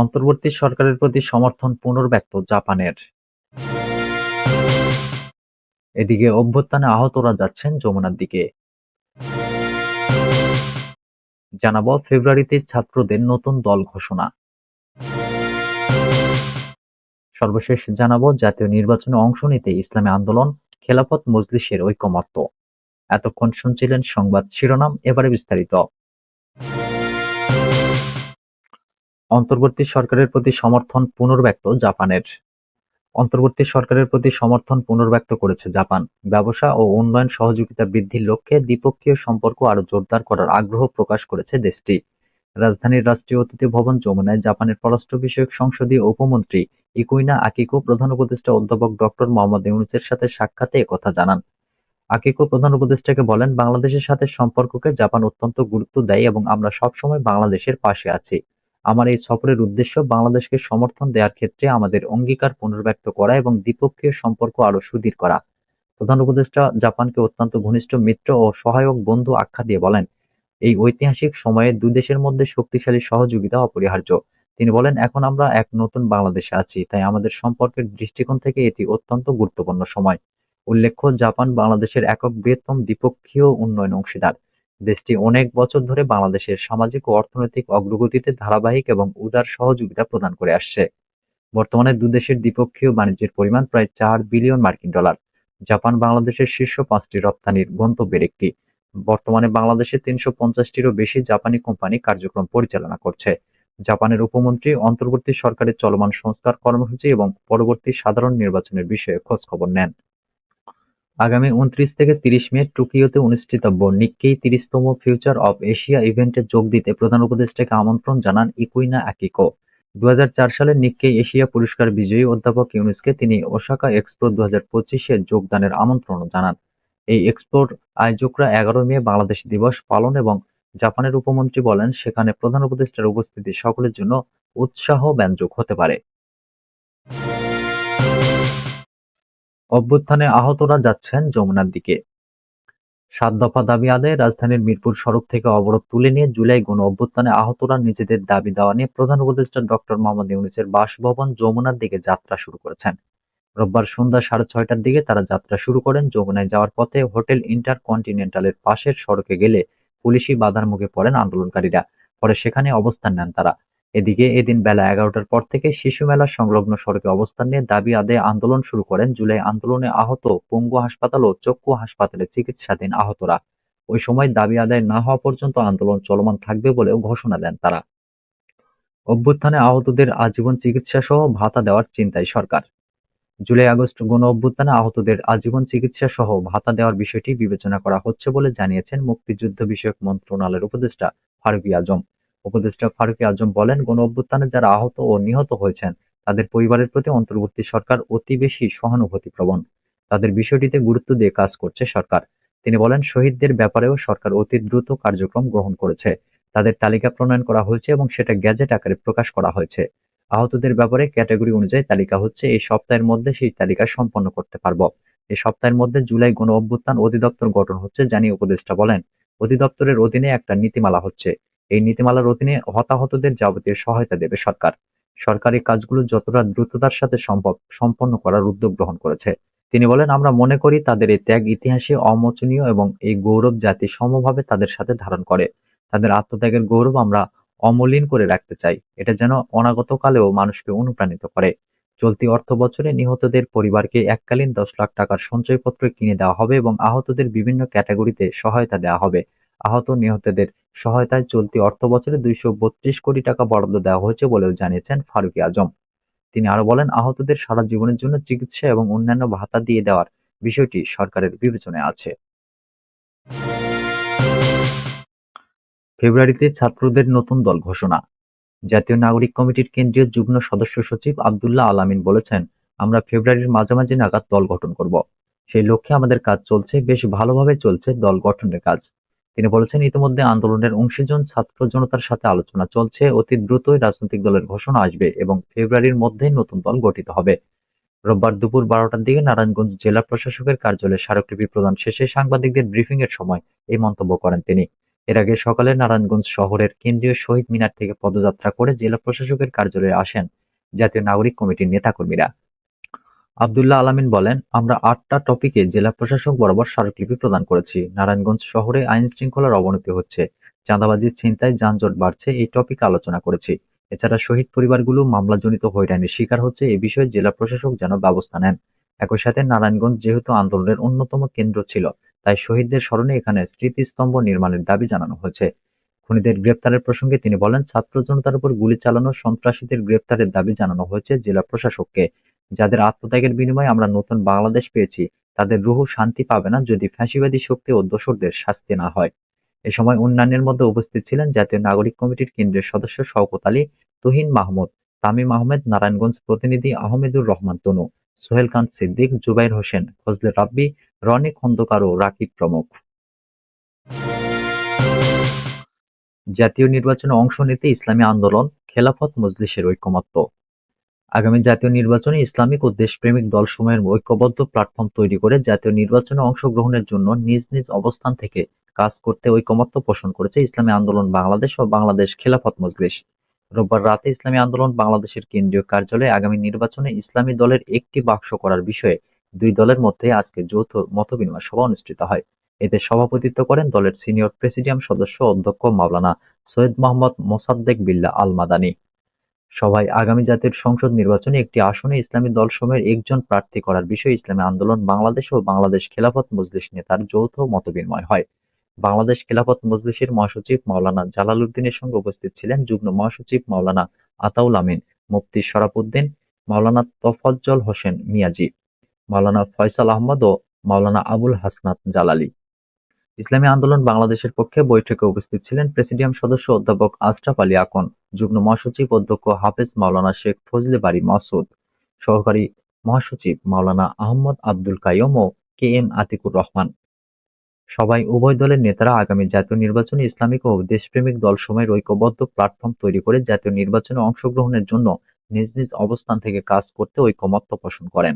অন্তর্বর্তী সরকারের প্রতি সমর্থন পুনর্ব্যক্ত জাপানের। এদিকে অভ্যুত্থানে আহতরা যাচ্ছেন যমুনার দিকে। জানাবো ফেব্রুয়ারিতে ছাত্রদের নতুন দল ঘোষণা। সর্বশেষ জানাবো জাতীয় নির্বাচনে অংশ নিতে ইসলামী আন্দোলন, খেলাফত মজলিসের ঐকমত্য। এতক্ষণ শুনছিলেন সংবাদ শিরোনাম, এবারে বিস্তারিত। অন্তর্বর্তী সরকারের প্রতি সমর্থন পুনর্ব্যক্ত জাপানের। অন্তর্বর্তী সরকারের প্রতি সমর্থন পুনর্ব্যক্ত করেছে জাপান। ব্যবসা ও উন্নয়ন সহযোগিতা বৃদ্ধির লক্ষ্যে দ্বিপক্ষীয় সম্পর্ক আরও জোরদার করার আগ্রহ প্রকাশ করেছে দেশটি। রাজধানীর রাষ্ট্রীয় অতিথি ভবন যমুনায় জাপানের পররাষ্ট্র বিষয়ক সংসদীয় উপমন্ত্রী ইকুইনা আকিকো প্রধান উপদেষ্টা অধ্যাপক ডক্টর মোহাম্মদ ইউনূসের সাথে সাক্ষাতে একথা জানান। আকিকো প্রধান উপদেষ্টাকে বলেন, বাংলাদেশের সাথে সম্পর্ককে জাপান অত্যন্ত গুরুত্ব দেয় এবং আমরা সবসময় বাংলাদেশের পাশে আছি। আমার এই সফরের উদ্দেশ্য বাংলাদেশকে সমর্থন দেওয়ার ক্ষেত্রে আমাদের অঙ্গীকার পুনর্ব্যক্ত করা এবং দ্বিপক্ষীয় সম্পর্ক আরও সুদৃঢ় করা। প্রধান উপদেষ্টা জাপানকে অত্যন্ত ঘনিষ্ঠ মিত্র ও সহায়ক বন্ধু আখ্যা দিয়ে বলেন, এই ঐতিহাসিক সময়ে দুই দেশের মধ্যে শক্তিশালী সহযোগিতা অপরিহার্য। তিনি বলেন, এখন আমরা এক নতুন বাংলাদেশে আছি, তাই আমাদের সম্পর্কের দৃষ্টিকোণ থেকে এটি অত্যন্ত গুরুত্বপূর্ণ সময়। উল্লেখ্য, জাপান বাংলাদেশের একক বৃহত্তম দ্বিপক্ষীয় উন্নয়ন অংশীদার। দেশটি অনেক বছর ধরে বাংলাদেশের সামাজিক ও অর্থনৈতিক অগ্রগতিতে ধারাবাহিক এবং উদার সহযোগিতা প্রদান করে আসছে। বর্তমানে দুদেশের দ্বিপক্ষীয় বাণিজ্যের পরিমাণ প্রায় $4 বিলিয়ন। জাপান বাংলাদেশের শীর্ষ 5টি রপ্তানির গন্তব্যের একটি। বর্তমানে বাংলাদেশে 350টিরও বেশি জাপানি কোম্পানি কার্যক্রম পরিচালনা করছে। জাপানের উপমন্ত্রী অন্তর্বর্তী সরকারের চলমান সংস্কার কর্মসূচি এবং পরবর্তী সাধারণ নির্বাচনের বিষয়ে খোঁজখবর নেন। আগামী 29 থেকে 30 মে টোকিওতে অনুষ্ঠিতব্য নিক্কেই 30তম ফিউচার অব এশিয়া ইভেন্টে যোগ দিতে প্রধান উপদেষ্টাকে আমন্ত্রণ জানান ইকুইনা আকিকো। 2004 সালের নিক্কেই এশিয়া পুরস্কার বিজয়ী অধ্যাপক ইউনূসকে তিনি ওসাকা এক্সপো 2025-এ যোগদানের আমন্ত্রণও জানান। এই এক্সপোর আয়োজকরা 11 মে বাংলাদেশ দিবস পালন এবং জাপানের উপমন্ত্রী বলেন, সেখানে প্রধান উপদেষ্টার উপস্থিতি সকলের জন্য উৎসাহব্যঞ্জক হতে পারে। অভ্যুত্থানে আহতরা যাচ্ছেন যমুনার দিকে। 7 দফা দাবি আদায়ে রাজধানীর মিরপুর সড়ক থেকে অবরোধ তুলে নিয়ে জুলাই গণঅভ্যুত্থানে আহতরা নিজেদের দাবি দেওয়া নিয়ে প্রধান উপদেষ্টা ডক্টর মোহাম্মদ ইউনূসের বাসভবন যমুনার দিকে যাত্রা শুরু করেছেন। রোববার সন্ধ্যা 6:30টার দিকে তারা যাত্রা শুরু করেন। যমুনায় যাওয়ার পথে হোটেল ইন্টারকন্টিনেন্টালের পাশের সড়কে গেলে পুলিশি বাধার মুখে পড়েন আন্দোলনকারীরা। পরে সেখানে অবস্থান নেন তারা। এদিকে এদিন বেলা 11টার পর থেকে শিশু মেলা সংলগ্ন সড়কে অবস্থান নিয়ে দাবি আদায়ে আন্দোলন শুরু করেন জুলাই আন্দোলনে আহত পঙ্গু হাসপাতাল ও চক্ষু হাসপাতালে চিকিৎসাধীন আহতরা। ওই সময় দাবি আদায় না হওয়া পর্যন্ত আন্দোলন চলমান থাকবে বলেও ঘোষণা দেন তারা। অভ্যুত্থানে আহতদের আজীবন চিকিৎসাসহ ভাতা দেওয়ার চিন্তায় সরকার। জুলাই-আগস্ট গণঅভ্যুত্থানে আহতদের আজীবন চিকিৎসাসহ ভাতা দেওয়ার বিষয়টি বিবেচনা করা হচ্ছে বলে জানিয়েছেন মুক্তিযুদ্ধ বিষয়ক মন্ত্রণালয়ের উপদেষ্টা ফারুকী আজম। উপদেষ্টা ফারুকী আজম বলেন, গণঅভ্যুত্থানে যারা আহত ও নিহত হয়েছেন তাদের পরিবারের প্রতি অন্তর্বর্তী সরকার অতি বেশি সহানুভূতিপ্রবণ। তাদের বিষয়টিতে গুরুত্ব দিয়ে কাজ করছে সরকার। তিনি বলেন, শহীদদের ব্যাপারেও সরকার অতি দ্রুত কার্যক্রম গ্রহণ করেছে। তাদের তালিকা প্রণয়ন করা হয়েছে এবং সেটা গেজেট আকারে প্রকাশ করা হয়েছে। আহতদের ব্যাপারে ক্যাটাগরি অনুযায়ী তালিকা হচ্ছে। এই সপ্তাহের মধ্যে সেই তালিকা সম্পন্ন করতে পারব। এই সপ্তাহের মধ্যে জুলাই গণঅভ্যুত্থান অধিদপ্তর গঠন হচ্ছে, জানিয়ে উপদেষ্টা বলেন, অধিদপ্তরের অধীনে একটা নীতিমালা হচ্ছে। এই নীতিমালার অধীনে হতাহতদের যাবতীয় সহায়তা দেবে সরকার। সরকারি কাজগুলো যতটা দ্রুততার সাথে সম্ভব সম্পন্ন করার উদ্যোগ গ্রহণ করেছে। তিনি বলেন, আমরা মনে করি তাদের এই ত্যাগ ইতিহাসে অমোচনীয় এবং এই গৌরব জাতি সমভাবে তাদের সাথে ধারণ করে। তাদের আত্মত্যাগের গৌরব আমরা অমলিন করে রাখতে চাই। এটা যেন অনাগতকালেও মানুষকে অনুপ্রাণিত করে। চলতি অর্থবছরে নিহতদের পরিবারকে এককালীন 10 লাখ টাকার সঞ্চয়পত্র কিনে দেওয়া হবে এবং আহতদের বিভিন্ন ক্যাটাগরিতে সহায়তা দেওয়া হবে। আহত নিহতদের সহায়তায় চলতি অর্থবছরে 232 কোটি টাকা বরাদ্দ দেওয়া হয়েছে বলেও জানিয়েছেন ফারুকী আজম। তিনি আরো বলেন, আহতদের সারা জীবনের জন্য চিকিৎসা এবং অন্যান্য ভাতা দিয়ে দেওয়ার বিষয়টি সরকারের বিবেচনায় আছে। ফেব্রুয়ারিতে ছাত্রদের নতুন দল ঘোষণা। জাতীয় নাগরিক কমিটির কেন্দ্রীয় যুগ্ম সদস্য সচিব আব্দুল্লাহ আল আমিন বলেছেন, আমরা ফেব্রুয়ারির মাঝামাঝি নাগাদ দল গঠন করব। সেই লক্ষ্যে আমাদের কাজ চলছে, বেশ ভালোভাবে চলছে দল গঠনের কাজ। তিনি বলেছেন, ইতিমধ্যে আন্দোলনের অংশীজন ছাত্র জনতার সাথে আলোচনা চলছে। অতি দ্রুতই রাজনৈতিক দলের ঘোষণা আসবে এবং ফেব্রুয়ারির মধ্যেই নতুন দল গঠিত হবে। রোববার দুপুর 12টার দিকে নারায়ণগঞ্জ জেলা প্রশাসকের কার্যালয়ে স্মারকলিপি প্রদান শেষে সাংবাদিকদের ব্রিফিংয়ের সময় এই মন্তব্য করেন তিনি। এর আগে সকালে নারায়ণগঞ্জ শহরের কেন্দ্রীয় শহীদ মিনার থেকে পদযাত্রা করে জেলা প্রশাসকের কার্যালয়ে আসেন জাতীয় নাগরিক কমিটির নেতাকর্মীরা। আব্দুল্লাহ আলামিন বলেন, আমরা ৮টা টপিকে জেলা প্রশাসক বরাবর স্মারকলিপি প্রদান করেছি। নারায়ণগঞ্জ শহরে আইনশৃঙ্খলার অবনতি হচ্ছে, চাঁদাবাজি, ছিনতাই, যানজট বাড়ছে, এই টপিকে আলোচনা করেছি। এছাড়া শহীদ পরিবারগুলো মামলাজনিত হয়রানির শিকার হচ্ছে, এ বিষয়ে জেলা প্রশাসক যেন ব্যবস্থা নেন। একই সাথে নারায়ণগঞ্জ যেহেতু আন্দোলনের অন্যতম কেন্দ্র ছিল, তাই শহীদদের স্মরণে এখানে স্মৃতিস্তম্ভ নির্মাণের দাবি জানানো হয়েছে। খুনিদের গ্রেপ্তারের প্রসঙ্গে তিনি বলেন, ছাত্র জনতার উপর গুলি চালানো সন্ত্রাসীদের গ্রেপ্তারের দাবি জানানো হয়েছে জেলা প্রশাসককে। যাদের আত্মত্যাগের বিনিময়ে আমরা নতুন বাংলাদেশ পেয়েছি, তাদের রুহ শান্তি পাবে না যদি ফ্যাসিবাদী শক্তি ও দোসরদের শাস্তি না হয়। এ সময় অন্যান্যের মধ্যে উপস্থিত ছিলেন জাতীয় নাগরিক কমিটির কেন্দ্রীয় সদস্য শওকত আলী, তুহিন মাহমুদ, তামিম আহমেদ, নারায়ণগঞ্জ প্রতিনিধি আহমেদুর রহমান তনু, সোহেল খান সিদ্দিক, জুবাইর হোসেন, ফজলে রাব্বি, রনি খন্দকার ও রাকিব প্রমুখ। জাতীয় নির্বাচনে অংশ নিতে ইসলামী আন্দোলন, খেলাফত মজলিসের ঐকমত্য। আগামী জাতীয় নির্বাচনে ইসলামিক ও দেশপ্রেমিক দলসমূহের ঐক্যবদ্ধ প্ল্যাটফর্ম তৈরি করে জাতীয় নির্বাচনে অংশগ্রহণের জন্য নিজ নিজ অবস্থান থেকে কাজ করতে ঐকমত্য পোষণ করেছে ইসলামী আন্দোলন বাংলাদেশ ও বাংলাদেশ খেলাফত মজলিস। রোববার রাতে ইসলামী আন্দোলন বাংলাদেশের কেন্দ্রীয় কার্যালয়ে আগামী নির্বাচনে ইসলামী দলের একটি বাক্স করার বিষয়ে দুই দলের মধ্যে আজকে যৌথ মতবিনিময় সভা অনুষ্ঠিত হয়। এতে সভাপতিত্ব করেন দলের সিনিয়র প্রেসিডিয়াম সদস্য অধ্যক্ষ মাওলানা সৈয়দ মোহাম্মদ মোসাদ্দেক বিল্লাহ আল মাদানী। সভায় আগামী জাতীয় সংসদ নির্বাচনে একটি আসনে ইসলামী দলসমূহের একজন প্রার্থী করার বিষয়ে ইসলামী আন্দোলন বাংলাদেশ ও বাংলাদেশ খেলাফত মজলিস নেতার যৌথ মতবিনিময় হয়। বাংলাদেশ খেলাফত মজলিসের মহাসচিব মাওলানা জালাল উদ্দিনের সঙ্গে উপস্থিত ছিলেন যুগ্ম মহাসচিব মাওলানা আতাউল আমিন, মুফতি শরাফুদ্দিন, মাওলানা তফাজ্জল হোসেন মিয়াজি, মাওলানা ফয়সাল আহমদ ও মাওলানা আবুল হাসনাত জালালী। ইসলামী আন্দোলন বাংলাদেশের পক্ষে বৈঠকে উপস্থিত ছিলেন প্রেসিডিয়াম সদস্য অধ্যাপক আশরাফ আলী আকন, যুগ্ম মহাসচিব অধ্যক্ষ হাফেজ মাওলানা শেখ ফজলে বারী মাসুদ, সহকারী মহাসচিব মাওলানা আহমদ আব্দুল কাইয়ুম ও কে এম আতিকুর রহমান। সভায় উভয় দলের নেতারা আগামী জাতীয় নির্বাচনে ইসলামিক ও দেশপ্রেমিক দলসমূহের ঐক্যবদ্ধ প্ল্যাটফর্ম তৈরি করে জাতীয় নির্বাচনে অংশগ্রহণের জন্য নিজ নিজ অবস্থান থেকে কাজ করতে ঐকমত্য পোষণ করেন।